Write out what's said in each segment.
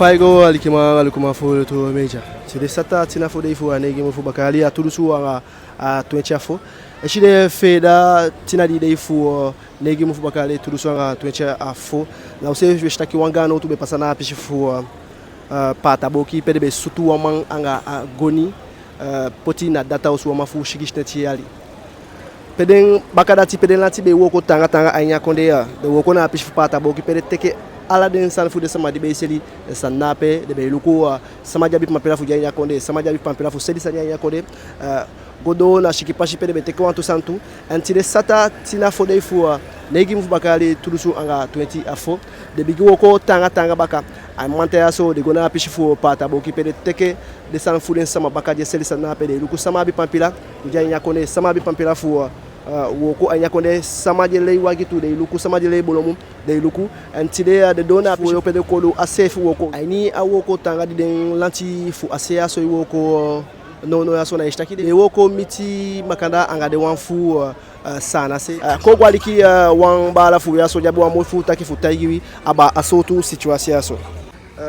Faigo alikima alikuma fo to meja. Sidi sata tina fo de fo anegi mo fo bakali a tudu su a 20 afo. E shide feda tina di de fo negi mo fo bakali tudu su a 20 afo. Na ose vesta ki wanga no to be pasana pishi fo pata boki pede be sutu wamang anga goni poti na data osu wama fu shigishne ali. Peden bakada ti peden lati be woko tanga tanga anya konde ya. De woko na pishi fo pata boki pede teke ala den san fu de sama de be seli san nape de be luku sama jabi pampela fu janya konde sama jabi pampela fu seli sanya konde godo na shiki pashi pede be teke wantu santu antile sata tina fo de fu negi mu bakali tulusu anga 20 afo de bigi woko tanga tanga baka amante aso de gona pishi fu pata boki pede teke de san fu den sama baka je seli san nape de luku sama bi pampela fu janya konde sama bi pampela fu woko anya konde sama je lei wagitu de luku sama je lei bolomu de luku antide de dona fu yo pede kolu asefu woko ani awoko tanga di den lanti fu asea so woko no ya so na ishtaki de woko miti makanda anga de wan fu sana se ko gwaliki wan bala fu ya so jabu mo fu taki fu tayiwi aba asotu situation so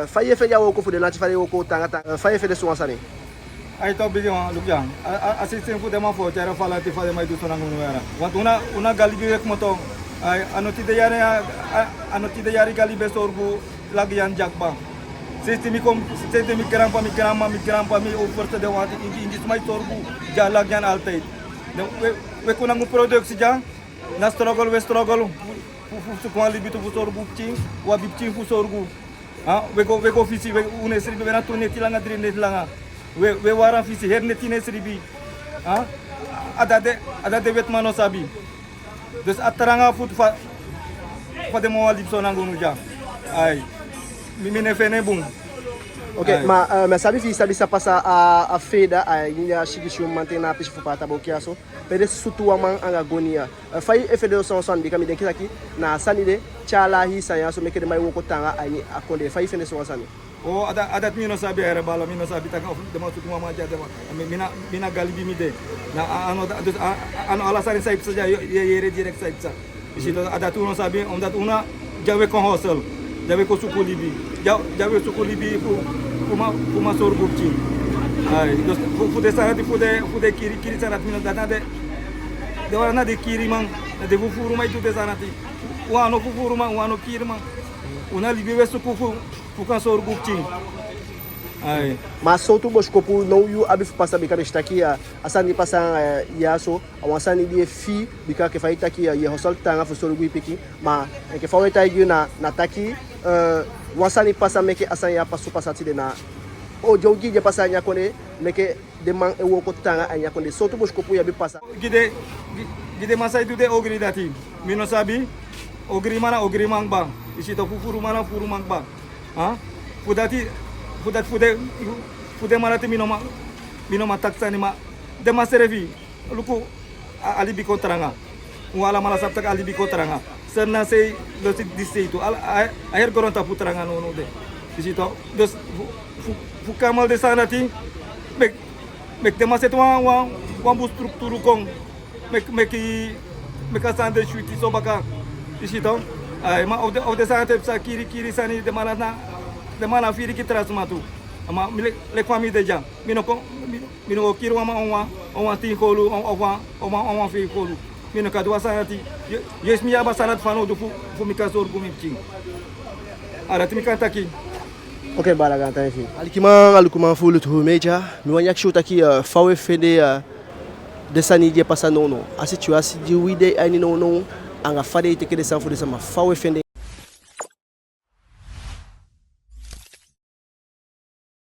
faye fe ya woko fu de lanti faye woko tanga faye fe de so wansani ai to bigi wan lukjang assistant fu de ma fo tera fala ti fale mai du sonang nuera wat una galibi ek moto ai anoti de yari galibe sorbu lagian jakba sistemi grandpa mi oferte de wat ingi mai sorbu ja lagian altai we kuna ngu product si ja na struggle fu ko alibi to fu sorbu chi wa bipchi fu sorbu we go fisi we unesri be na to netilanga drinnetilanga we wara fisi herne tine sribi adade wet mano sabi dus ataranga fut fa de mo walib so nangunu ja ay mine fene bung okay ma sabi fi sabi sa pasa a feda ya shigishu mantena pishi fupata bokiaso pede sutu wamang anga gonia fai efede so son bikami de kisaki na sanide chala hi sayaso mekede mai woko tanga ani akonde fai fene so sani oh adat mino sabi era bala mino sabi tanga de ma sutu mama ja de mina galibi mide na ano alasan saib saja yere direct saib sa isito adat uno sabi ondat una jawe kon hosel jawe ko sukulibi jawe sukulibi kuma sor gupci ai dos fu de sanati fu de kiri sanat mino data de warna de kiri mang de fu furu mai tu de sanati wano fu furu mang wano kiri mang una libi we suku fu kan sor gupci ai mas soltu boskopu não yu abif passa bika está aqui asani passa yaso awasani die fi bika ke faita aqui ye hosol tanga fu sor gupiki ma ke faita yu na taki wasani passa meke asani ya pasu passati de na o jogi je passa nya kone meke de man e woko tanga anya kone soltu boskopu ya bi passa gide masai tu de ogri dati mino sabi ogri mang bang isi to furu mang bang fude marati mino mataksa ni ma de maserevi luku alibi ko teranga wala mala sabtak alibi ko teranga serna sei dosi dise itu akhir goronta putranga no de disitu dos fu kamal de sanati mek de maset wa bu strukturu kong mek asan de chuiti so baka disitu ai ma ode sanate sa kiri sani de mana firi ki trasmatu ama le famille de jam mino kiri wa ti kholu wa fi kholu mino kadwa sanati yes mi aba sanat fano du fu mi kasor gumi pcing ara timi kantaki okay bala ganta fi alikuma fulu tu meja mi wanyak shuta ki fawe fede de sani je passa nono asi tu asi di wide ani nono anga fade te kede sanfu de sama fawe fende